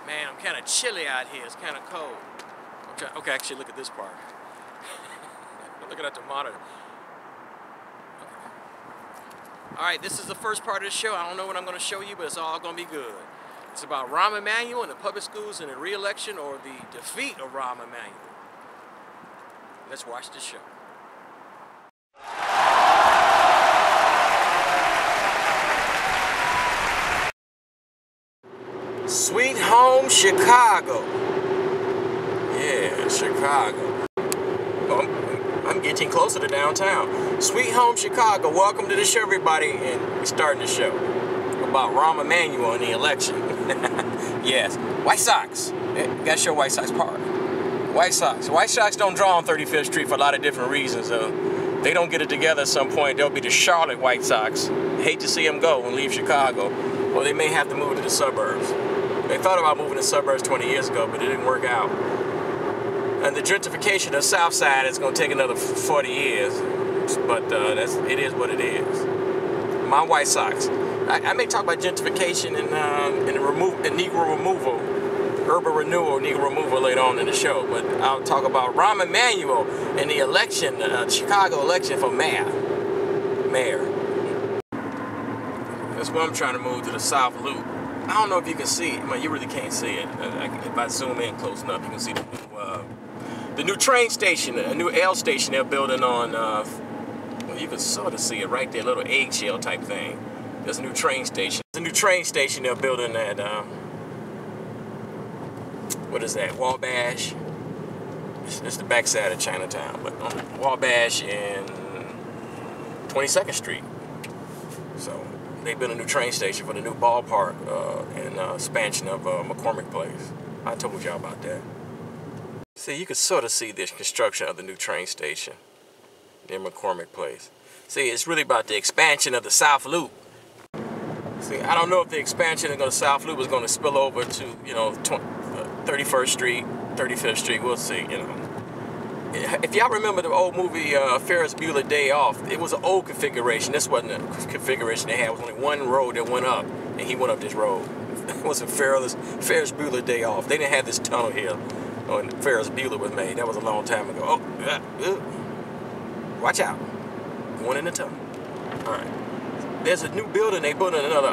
Man, I'm kind of chilly out here. It's kind of cold. Okay, actually, look at this part. I'm looking at the monitor. Okay. All right, this is the first part of the show. I don't know what I'm going to show you, but it's all going to be good. It's about Rahm Emanuel and the public schools and the re-election or the defeat of Rahm Emanuel. Let's watch the show. Sweet home Chicago. Yeah, Chicago. Oh, I'm getting closer to downtown. Sweet home Chicago. Welcome to the show, everybody. And we're starting the show about Rahm Emanuel and the election. Yes, White Sox. You gotta show White Sox part. White Sox. White Sox don't draw on 35th Street for a lot of different reasons. They don't get it together at some point. They'll be the Charlotte White Sox. Hate to see them go and leave Chicago. Or they may have to move to the suburbs. They thought about moving to the suburbs 20 years ago, but it didn't work out. And the gentrification of the South Side is going to take another 40 years. But it is what it is. My White Sox. I may talk about gentrification and Negro removal, urban renewal, Negro removal later on in the show. But I'll talk about Rahm Emanuel and the election, Chicago election for mayor. That's where I'm trying to move to the South Loop. I don't know if you can see it. I mean, you really can't see it. If I zoom in close enough, you can see the new train station, a new L station they're building on. Well, you can sort of see it right there, a little eggshell type thing. There's a new train station. There's a new train station they're building at, what is that, Wabash? It's the backside of Chinatown, but on Wabash and 22nd Street. So they built a new train station for the new ballpark and expansion of McCormick Place. I told y'all about that. See, you can sort of see this construction of the new train station near McCormick Place. See, it's really about the expansion of the South Loop. See, I don't know if the expansion of the South Loop is going to spill over to, 31st Street, 35th Street. We'll see, If y'all remember the old movie Ferris Bueller Day Off, it was an old configuration. This wasn't the configuration they had. It was only one road that went up, and he went up this road. It wasn't Ferris Bueller Day Off. They didn't have this tunnel here when Ferris Bueller was made. That was a long time ago. Oh, watch out. Going in the tunnel. All right. There's a new building. They building another,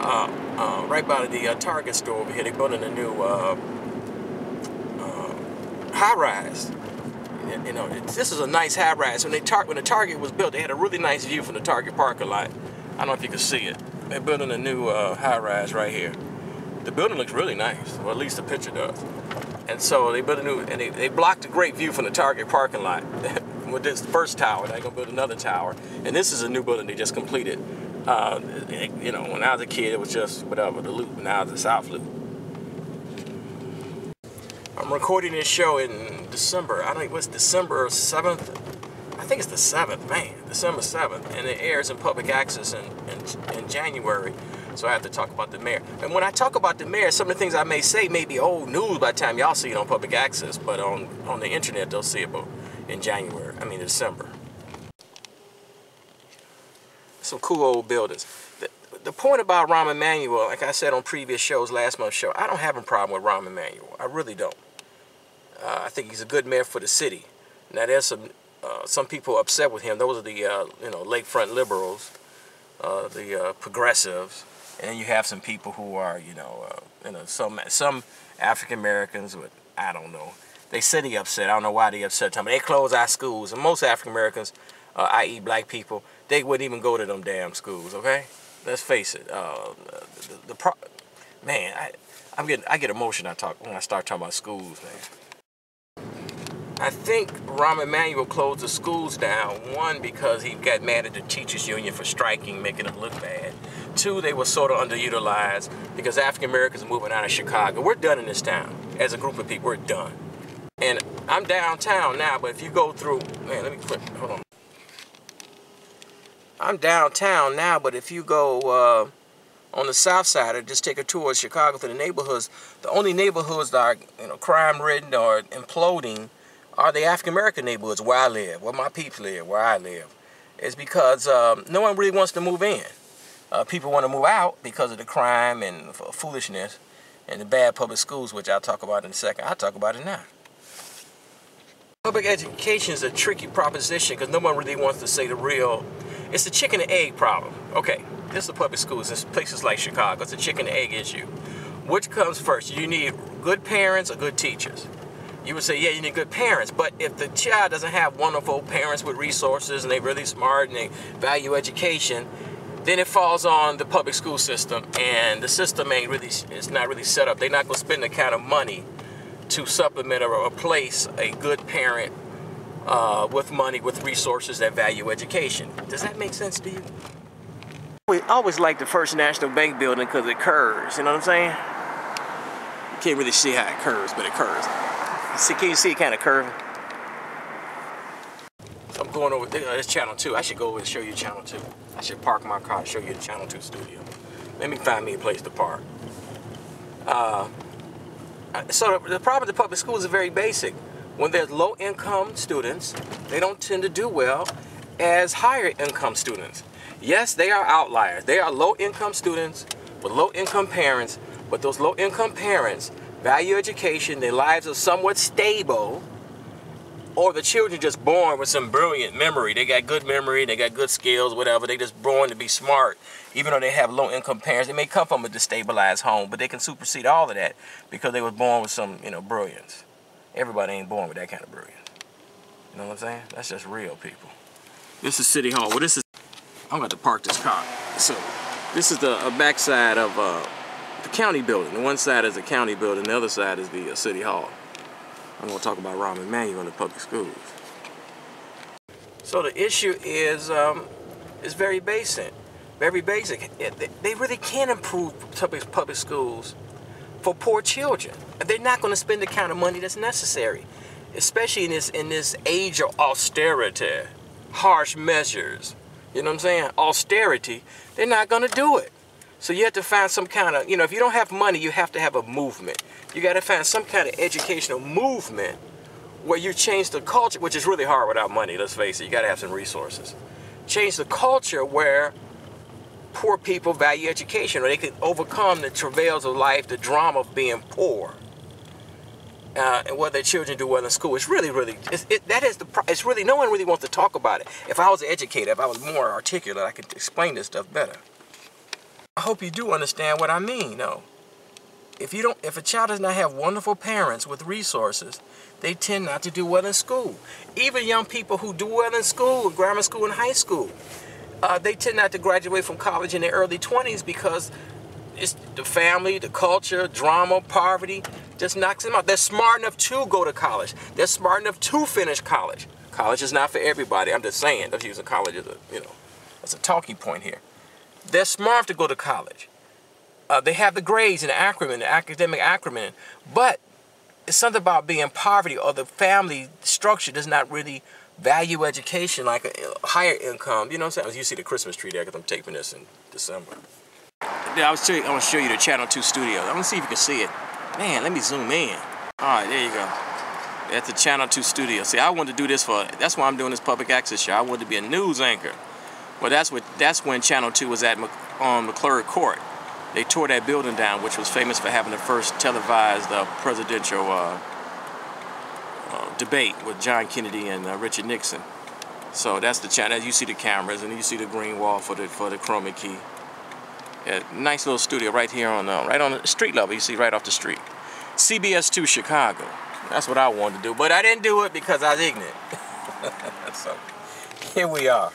right by the Target store over here. They building a new high-rise. This is a nice high-rise. When the Target was built, they had a really nice view from the Target parking lot. I don't know if you can see it. They're building a new high-rise right here. The building looks really nice, or at least the picture does. And so they built a new, and they blocked a great view from the Target parking lot with this first tower. They're gonna build another tower, and this is a new building they just completed. When I was a kid, it was just whatever, the Loop. Now it's the South Loop. I'm recording this show in December. I don't know, what's December 7th? I think it's the 7th, man, December 7th. And it airs in public access in January. So I have to talk about the mayor. And when I talk about the mayor, some of the things I may say may be old news by the time y'all see it on public access. But on the internet, they'll see it in December. Some cool old buildings. The point about Rahm Emanuel, like I said on previous shows, last month's show, I don't have a problem with Rahm Emanuel. I really don't. I think he's a good mayor for the city. Now there's some people upset with him. Those are the lakefront liberals, the progressives, and then you have some people who are some African Americans. But I don't know. They said he upset. I don't know why they upset him. They close our schools, and most African Americans, i.e. black people, they wouldn't even go to them damn schools. Okay, let's face it. I get emotional when I start talking about schools, man. I think Rahm Emanuel closed the schools down, one, because he got mad at the teachers union for striking, making them look bad. Two, they were sort of underutilized because African Americans are moving out of Chicago. We're done in this town. As a group of people, we're done. And I'm downtown now, but if you go through, man, let me click, hold on. I'm downtown now, but if you go on the south side or just take a tour of Chicago to the neighborhoods, the only neighborhoods that are crime-ridden or imploding are the African-American neighborhoods where I live, where my peeps live, where I live. It's because no one really wants to move in. People want to move out because of the crime and foolishness. and the bad public schools, which I'll talk about in a second. I'll talk about it now. Public education is a tricky proposition because no one really wants to say the real. It's the chicken and egg problem. Okay, this is the public schools. It's places like Chicago. It's a chicken and egg issue. Which comes first? You need good parents or good teachers? You would say, yeah, you need good parents. But if the child doesn't have wonderful parents with resources and they're really smart and they value education, then it falls on the public school system, and the system it's not really set up. They're not going to spend the kind of money to supplement or replace a good parent with money, with resources that value education. Does that make sense to you? We always like the First National Bank building because it curves, you know what I'm saying? You can't really see how it curves, but it curves. See, can you see it kind of curving? I'm going over there. It's channel 2. I should go over and show you channel 2. I should park my car and show you the channel 2 studio. Let me find me a place to park. So the problem with the public schools is very basic. When there's low-income students, they don't tend to do well as higher-income students. Yes, they are outliers. They are low-income students with low-income parents, but those low-income parents value education, their lives are somewhat stable, or the children just born with some brilliant memory. They got good memory, they got good skills, whatever. They just born to be smart. Even though they have low-income parents, they may come from a destabilized home, but they can supersede all of that because they were born with some, brilliance. Everybody ain't born with that kind of brilliance. You know what I'm saying? That's just real, people. This is City Hall. Well, this is... I'm going to park this car. So, this is the backside of the county building. The one side is the county building, the other side is the City Hall. I'm going to talk about Rahm Emanuel in the public schools. So the issue is very basic. Very basic. They really can improve public schools for poor children. They're not going to spend the kind of money that's necessary, especially in this age of austerity, harsh measures. You know what I'm saying? Austerity. They're not going to do it. So you have to find some kind of, if you don't have money, you have to have a movement. You got to find some kind of educational movement where you change the culture, which is really hard without money, let's face it. You got to have some resources. Change the culture where poor people value education, or they can overcome the travails of life, the drama of being poor, and what their children do well in school. It's really, it's really, no one really wants to talk about it. If I was an educator, if I was more articulate, I could explain this stuff better. I hope you do understand what I mean, though. If a child does not have wonderful parents with resources, they tend not to do well in school. Even young people who do well in school, grammar school and high school, they tend not to graduate from college in their early 20s because it's the family, the culture, drama, poverty just knocks them out. They're smart enough to go to college. They're smart enough to finish college. College is not for everybody. I'm just saying. I'm using college as that's a talking point here. They're smart to go to college. They have the grades and the academic acumen, but it's something about being poverty or the family structure does not really value education like a higher income. You know what I'm saying? You see the Christmas tree there because I'm taping this in December. Yeah, I'm going to show you the Channel 2 studio. I'm going to see if you can see it. Man, let me zoom in. All right, there you go. That's the Channel 2 studio. See, I wanted to do this that's why I'm doing this public access show. I wanted to be a news anchor. Well, that's when Channel 2 was on McClurg Court. They tore that building down, which was famous for having the first televised presidential debate with John Kennedy and Richard Nixon. So that's the channel. You see the cameras, and you see the green wall for the chroma key. Yeah, nice little studio right here right on the street level. You see right off the street. CBS 2 Chicago. That's what I wanted to do, but I didn't do it because I was ignorant. So here we are.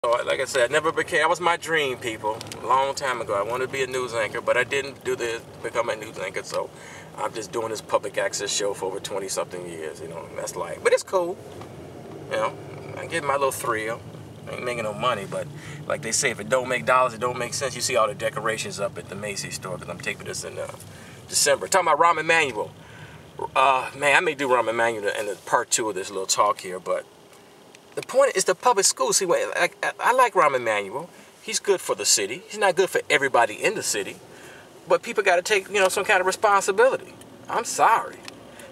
So, like I said, that was my dream, people, a long time ago. I wanted to be a news anchor, but I didn't become a news anchor, so I'm just doing this public access show for over 20-something years, and that's life. But it's cool, I get my little thrill. I ain't making no money, but like they say, if it don't make dollars, it don't make sense. You see all the decorations up at the Macy's store, because I'm taping this in December. Talking about Rahm Emanuel. Man, I may do Rahm Emanuel in the part 2 of this little talk here, but the point is the public school. See, I like Rahm Emanuel. He's good for the city. He's not good for everybody in the city. But people got to take, some kind of responsibility. I'm sorry.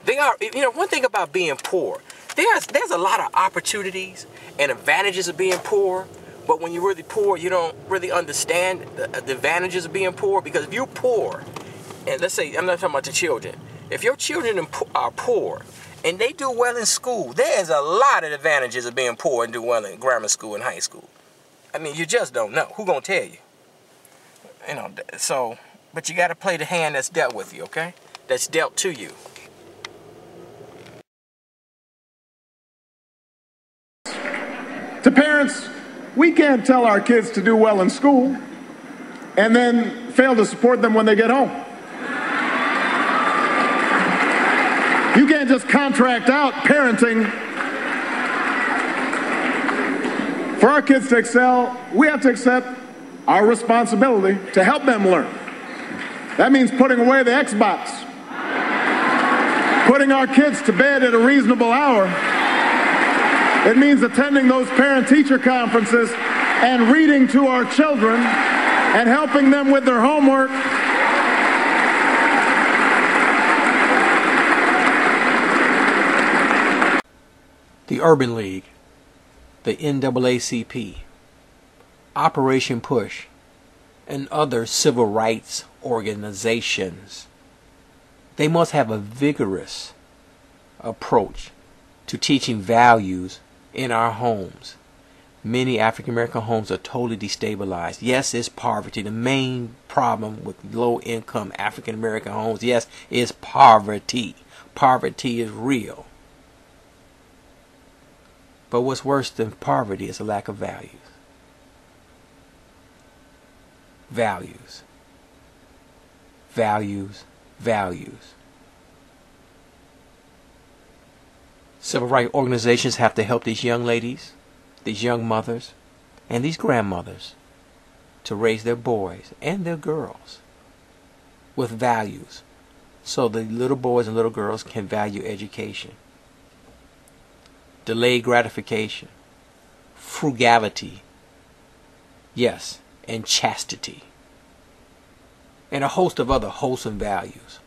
They are, one thing about being poor, there's a lot of opportunities and advantages of being poor. But when you're really poor, you don't really understand the advantages of being poor. Because if you're poor and let's say, I'm not talking about the children. If your children are poor and they do well in school, there's a lot of advantages of being poor and do well in grammar school and high school. I mean, you just don't know. Who gonna tell you? You know, so, but you gotta play the hand that's dealt with you, okay? That's dealt to you. To parents, we can't tell our kids to do well in school and then fail to support them when they get home. You can't just contract out parenting. For our kids to excel, we have to accept our responsibility to help them learn. That means putting away the Xbox, putting our kids to bed at a reasonable hour. It means attending those parent-teacher conferences and reading to our children and helping them with their homework. The Urban League, the NAACP, Operation Push, and other civil rights organizations, they must have a vigorous approach to teaching values in our homes. Many African American homes are totally destabilized. Yes, it's poverty. The main problem with low income African American homes, yes, is poverty. Poverty is real. But what's worse than poverty is a lack of values. Values. Values. Values. Civil rights organizations have to help these young ladies, these young mothers, and these grandmothers to raise their boys and their girls with values so the little boys and little girls can value education, delayed gratification, frugality, yes, and chastity, and a host of other wholesome values.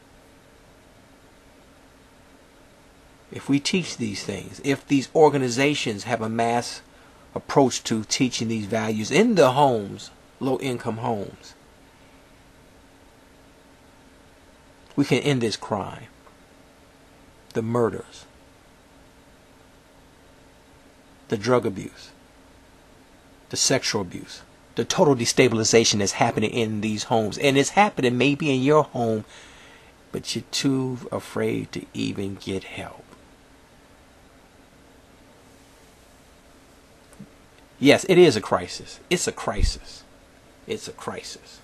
If we teach these things, if these organizations have a mass approach to teaching these values in the homes, low-income homes, we can end this crime, the murders, the drug abuse, the sexual abuse, the total destabilization that's happening in these homes. And it's happening maybe in your home, but you're too afraid to even get help. Yes, it is a crisis. It's a crisis. It's a crisis.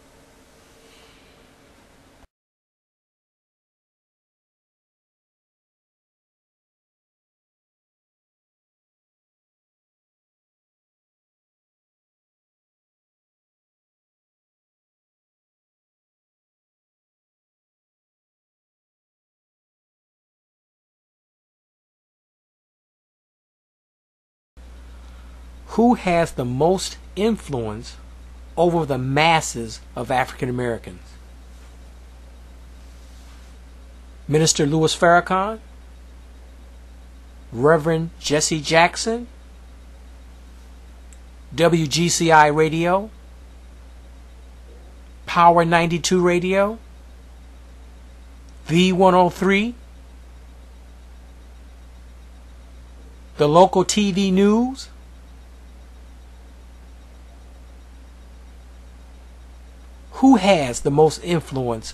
Who has the most influence over the masses of African Americans? Minister Louis Farrakhan? Reverend Jesse Jackson? WGCI Radio? Power 92 Radio? V103? The local TV news? Who has the most influence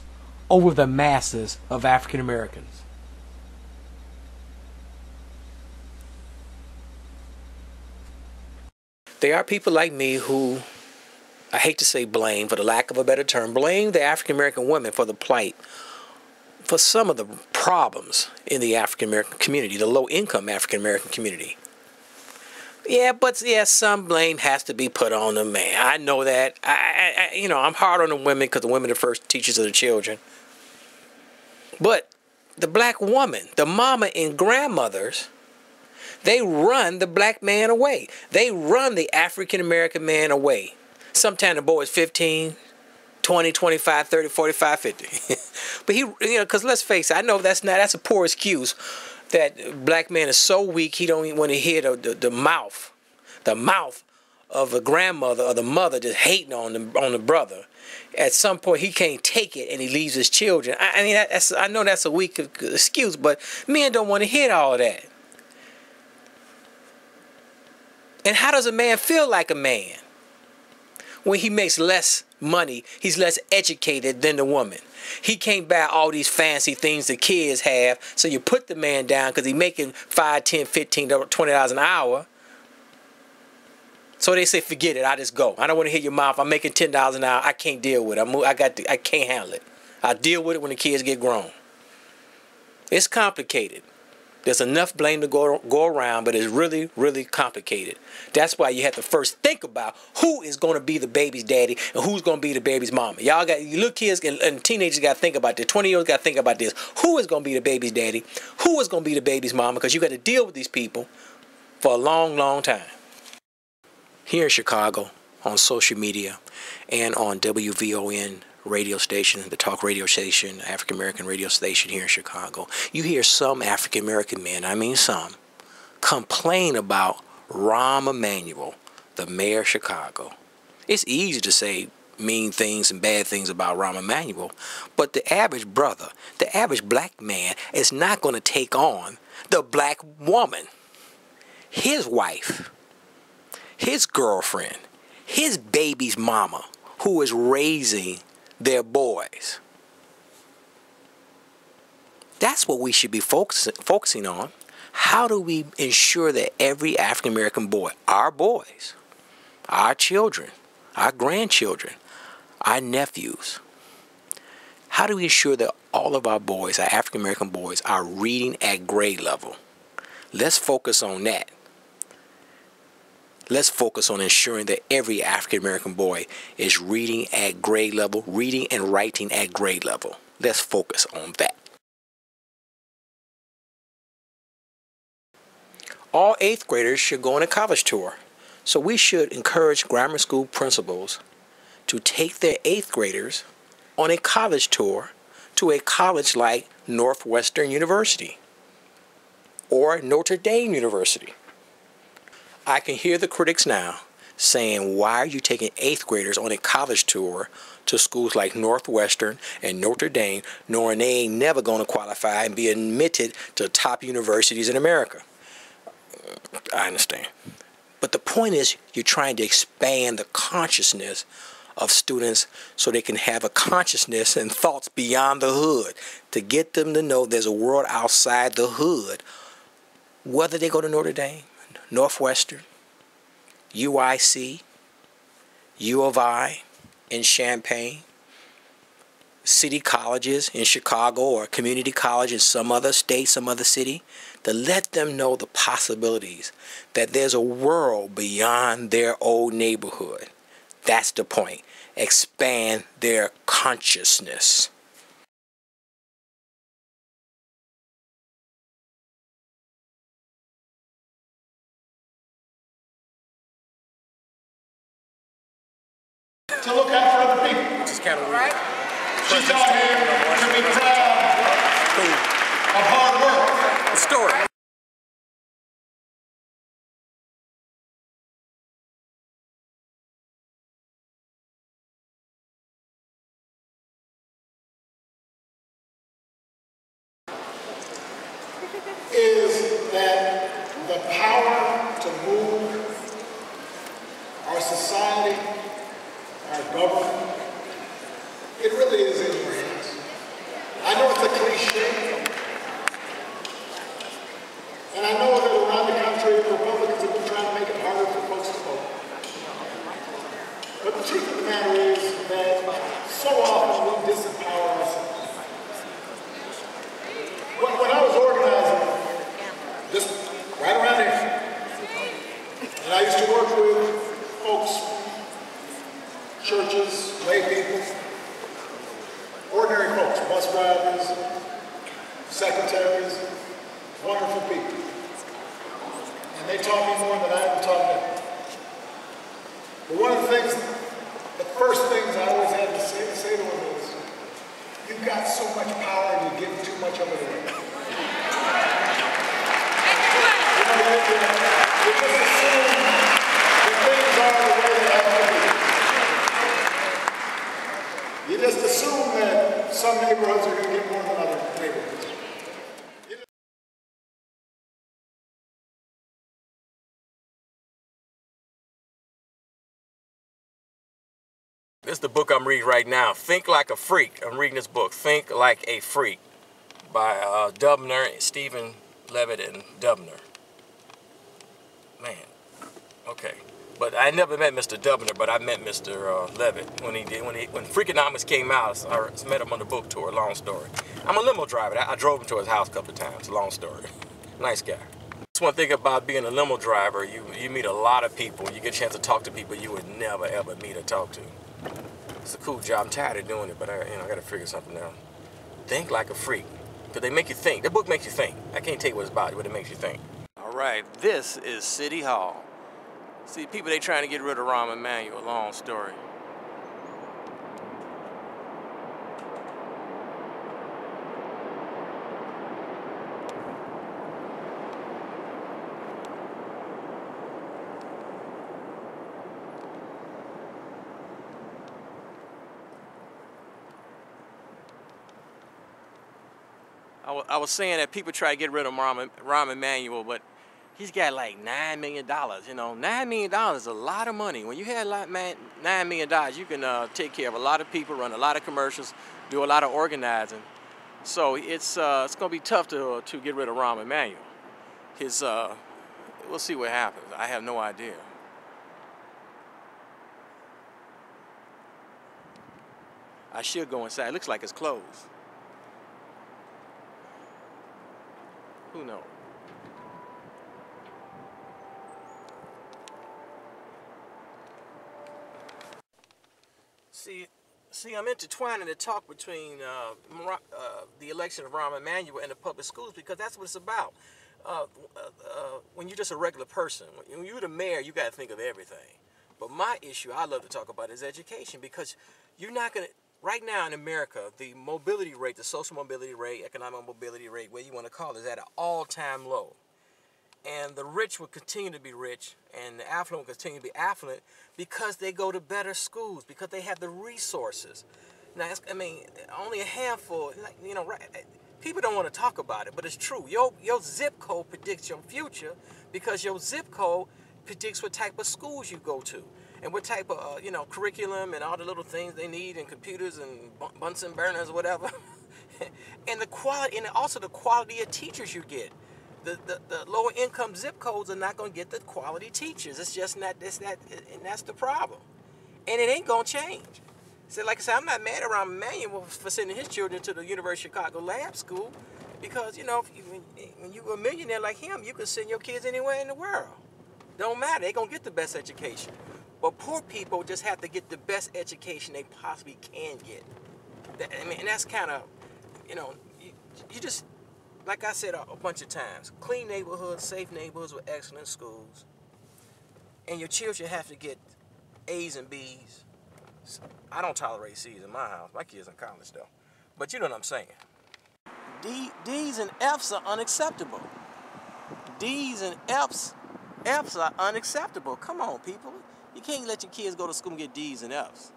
over the masses of African Americans? There are people like me who, I hate to say blame, for the lack of a better term, blame the African American women for the plight, for some of the problems in the African American community, the low income African American community. Yeah, but yeah, some blame has to be put on the man. I know that. I'm hard on the women because the women are the first teachers of the children. But the black woman, the mama and grandmothers, they run the black man away. They run the African American man away. Sometimes the boy is 15, 20, 25, 30, 45, 50. But because let's face it, I know that's a poor excuse. That black man is so weak he don't even want to hear the mouth of a grandmother or the mother just hating on the brother at some point he can't take it and he leaves his children. I mean, I know that's a weak excuse, but men don't want to hear all of that. And how does a man feel like a man when he makes less money, he's less educated than the woman? He can't buy all these fancy things the kids have, so you put the man down because he's making $5, $10, $15, $20 an hour. So they say, forget it, I just go. I don't want to hear your mouth. I'm making $10 an hour. I can't deal with it. I can't handle it. I'll deal with it when the kids get grown. It's complicated. There's enough blame to go around, but it's really, really complicated. That's why you have to first think about who is going to be the baby's daddy and who's going to be the baby's mama. Y'all got, you little kids and teenagers got to think about this. 20-year-olds got to think about this. Who is going to be the baby's daddy? Who is going to be the baby's mama? Because you got to deal with these people for a long, long time. Here in Chicago, on social media, and on WVON radio station, the talk radio station, African American radio station here in Chicago, you hear some African American men, I mean some, complain about Rahm Emanuel, the mayor of Chicago. It's easy to say mean things and bad things about Rahm Emanuel, but the average brother, the average black man is not going to take on the black woman, his wife, his girlfriend, his baby's mama, who is raising their boys. That's what we should be focusing on. How do we ensure that every African American boy, our boys, our children, our grandchildren, our nephews, how do we ensure that all of our boys, our African American boys, are reading at grade level? Let's focus on that. Let's focus on ensuring that every African American boy is reading at grade level, reading and writing at grade level. Let's focus on that. All 8th graders should go on a college tour. So we should encourage grammar school principals to take their 8th graders on a college tour to a college like Northwestern University or Notre Dame University. I can hear the critics now saying, why are you taking 8th graders on a college tour to schools like Northwestern and Notre Dame, knowing they ain't never going to qualify and be admitted to top universities in America? I understand. But the point is, you're trying to expand the consciousness of students so they can have a consciousness and thoughts beyond the hood, to get them to know there's a world outside the hood, whether they go to Notre Dame, Northwestern, UIC, U of I in Champaign, city colleges in Chicago or community college in some other state, some other city, to let them know the possibilities, that there's a world beyond their old neighborhood. That's the point. Expand their consciousness. To look out for other people. Which is kind of weird. She's out here to be proud of hard work. The story. Is that the power to move our society, our government, it really is in your hands. I know it's a cliche, and I know that around the country, Republicans have been trying to make it harder for folks to vote. But the truth of the matter is that so often we disempower ourselves. When I was organizing, just right around here, and I used to work with folks, churches, lay people, ordinary folks, bus drivers, secretaries, wonderful people. And they taught me more than I ever taught them. But one of the things, the first things I always had to say to them is, you've got so much power and you're giving too much of it away. You just assume that things are the way they have to be. let's assume that some neighborhoods are going to get more than other neighborhoods. This is the book I'm reading right now. Think Like a Freak. I'm reading this book, Think Like a Freak, by Dubner, Stephen Levitt and Dubner. Man, okay. But I never met Mr. Dubner, but I met Mr. Levitt when Freakonomics came out. I met him on the book tour. Long story. I'm a limo driver. I drove him to his house a couple of times. Long story. Nice guy. That's one thing about being a limo driver. You meet a lot of people. You get a chance to talk to people you would never ever meet or talk to. It's a cool job. I'm tired of doing it, but I got to figure something out. Think like a freak, because they make you think. The book makes you think. I can't tell you what it's about, but it makes you think. All right, this is City Hall. See, people, they trying to get rid of Rahm Emanuel. Long story. I was saying that people try to get rid of Rahm Emanuel, but he's got like $9 million. You know, $9 million is a lot of money. When you have $9 million, you can take care of a lot of people, run a lot of commercials, do a lot of organizing. So it's gonna be tough to get rid of Rahm Emanuel. We'll see what happens. I have no idea. I should go inside. It looks like it's closed. Who knows? See, I'm intertwining the talk between the election of Rahm Emanuel and the public schools, because that's what it's about. When you're just a regular person, when you're the mayor, you got to think of everything. But my issue I love to talk about is education, because you're not going to, right now in America, the mobility rate, the social mobility rate, economic mobility rate, whatever you want to call it, is at an all-time low. And the rich will continue to be rich, and the affluent will continue to be affluent because they go to better schools, because they have the resources. Now, I mean, only a handful, you know, right, people don't want to talk about it, but it's true. Your zip code predicts your future, because your zip code predicts what type of schools you go to and what type of, you know, curriculum and all the little things they need, and computers and Bunsen burners or whatever. And the quality, and also the quality of teachers you get. The lower income zip codes are not going to get the quality teachers. It's just not, and that's the problem. And it ain't going to change. So like I said, I'm not mad at Rahm Emanuel for sending his children to the University of Chicago lab school, because, you know, when you're a millionaire like him, you can send your kids anywhere in the world. Don't matter. They're going to get the best education. But poor people just have to get the best education they possibly can get. I mean, and that's kind of, you know, you just, like I said a bunch of times, clean neighborhoods, safe neighborhoods with excellent schools. And your children have to get A's and B's. I don't tolerate C's in my house. My kids in college, though. But you know what I'm saying. D's and F's are unacceptable. D's and F's are unacceptable. Come on, people. You can't let your kids go to school and get D's and F's.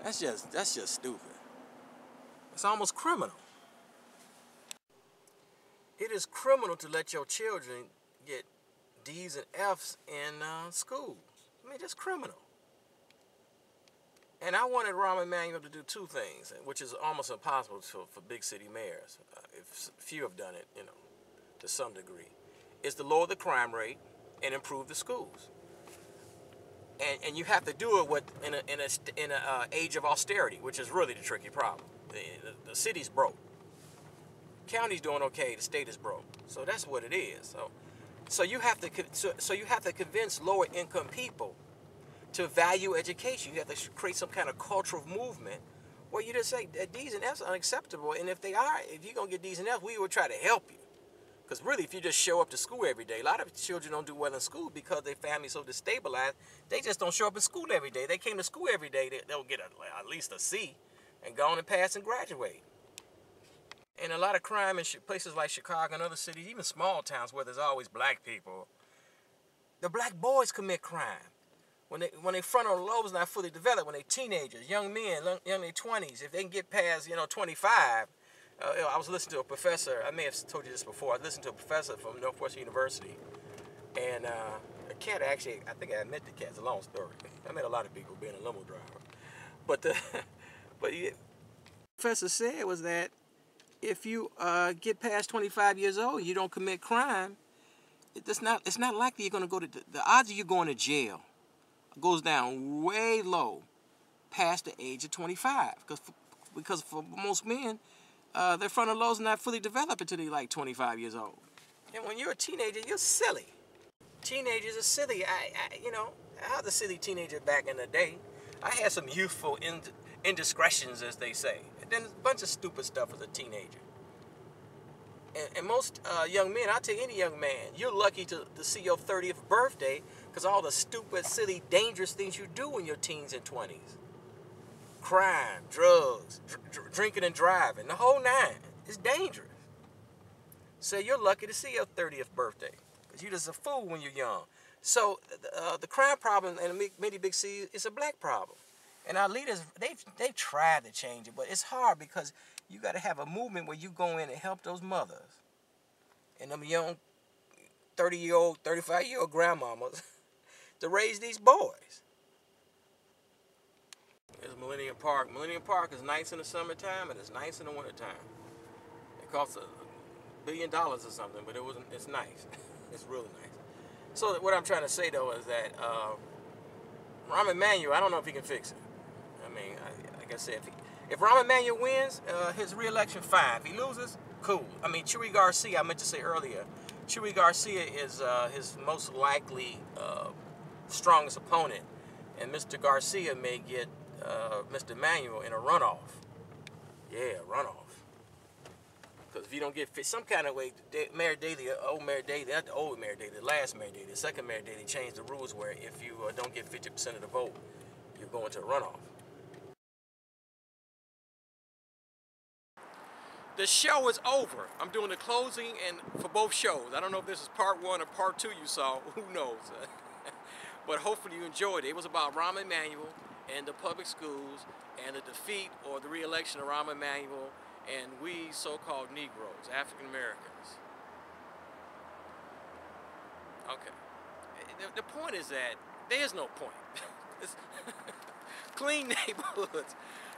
That's just stupid. It's almost criminal. It is criminal to let your children get D's and F's in school. I mean, that's criminal. And I wanted Rahm Emanuel to do two things, which is almost impossible for big city mayors. If few have done it, you know, to some degree, is to lower the crime rate and improve the schools. And you have to do it in an age of austerity, which is really the tricky problem. The city's broke. County's doing okay. The state is broke. So that's what it is. So you have to convince lower income people to value education. You have to create some kind of cultural movement where you just say that D's and F's are unacceptable, and if you're gonna get D's and F's, we will try to help you. Because really, if you just show up to school every day, a lot of children don't do well in school because their family's so destabilized. They just don't show up in school every day. They came to school every day, they'll get at least a C and go on and pass and graduate. And a lot of crime in places like Chicago and other cities, even small towns where there's always black people, the black boys commit crime. when they frontal lobes not fully developed, when they teenagers, young men, young in their 20s, if they can get past 25. I was listening to a professor. I may have told you this before. I listened to a professor from Northwestern University, and the cat actually, I think I admit the cat's a long story. I met a lot of people being a limo driver, but the professor said was that if you get past 25 years old, you don't commit crime. It's not likely you're going to go to the odds of you going to jail goes down way low past the age of 25, because for most men, their frontal lobes are not fully developed until they're like 25 years old. And when you're a teenager, you're silly. Teenagers are silly. I was a silly teenager back in the day. I had some youthful indiscretions, as they say. And then a bunch of stupid stuff as a teenager. And most young men, I'll tell you, any young man, you're lucky to see your 30th birthday because all the stupid, silly, dangerous things you do in your teens and 20s. Crime, drugs, drinking and driving, the whole nine. It's dangerous. So you're lucky to see your 30th birthday because you're just a fool when you're young. So the crime problem in many big cities is a black problem. And our leaders, they've tried to change it, but it's hard because you got to have a movement where you go in and help those mothers and them young 30-year-old, 35-year-old grandmamas to raise these boys. There's Millennium Park. Millennium Park is nice in the summertime and it's nice in the wintertime. It costs $1 billion or something, but it's nice. It's really nice. So what I'm trying to say though is that Rahm Emanuel, I don't know if he can fix it. I mean, like I said, if Rahm Emanuel wins his re-election, fine. If he loses, cool. I mean, Chuy Garcia, I meant to say earlier, Chuy Garcia is his most likely strongest opponent, and Mr. Garcia may get Mr. Emanuel in a runoff. Yeah, runoff. Because if you don't get fit some kind of way, Mayor Daley, old Mayor Daley, not the old Mayor Daley, the last Mayor Daley, the second Mayor Daley changed the rules where if you don't get 50% of the vote, you're going to a runoff. The show is over. I'm doing the closing and for both shows. I don't know if this is part 1 or part 2 you saw. Who knows? But hopefully you enjoyed it. It was about Rahm Emanuel and the public schools and the defeat or the re-election of Rahm Emanuel and we so-called Negroes, African Americans. Okay. The point is that there's no point. Clean neighborhoods.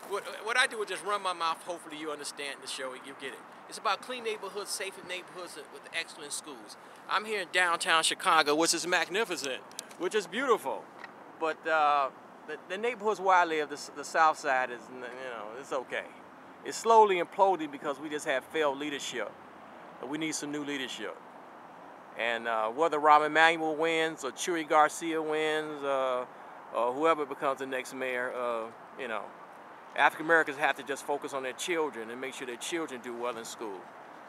What I do is just run my mouth. Hopefully you understand the show and you get it. It's about clean neighborhoods, safe neighborhoods with excellent schools. I'm here in downtown Chicago, which is magnificent, which is beautiful. But the neighborhoods where I live, the South Side, is, it's okay. It's slowly imploding because we just have failed leadership. We need some new leadership. And whether Rahm Emanuel wins or Chuy Garcia wins or whoever becomes the next mayor, African Americans have to just focus on their children and make sure their children do well in school.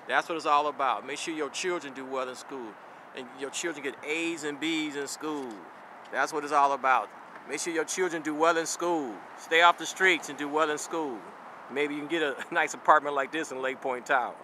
That's what it's all about. Make sure your children do well in school and your children get A's and B's in school. That's what it's all about. Make sure your children do well in school. Stay off the streets and do well in school. Maybe you can get a nice apartment like this in Lake Point Tower.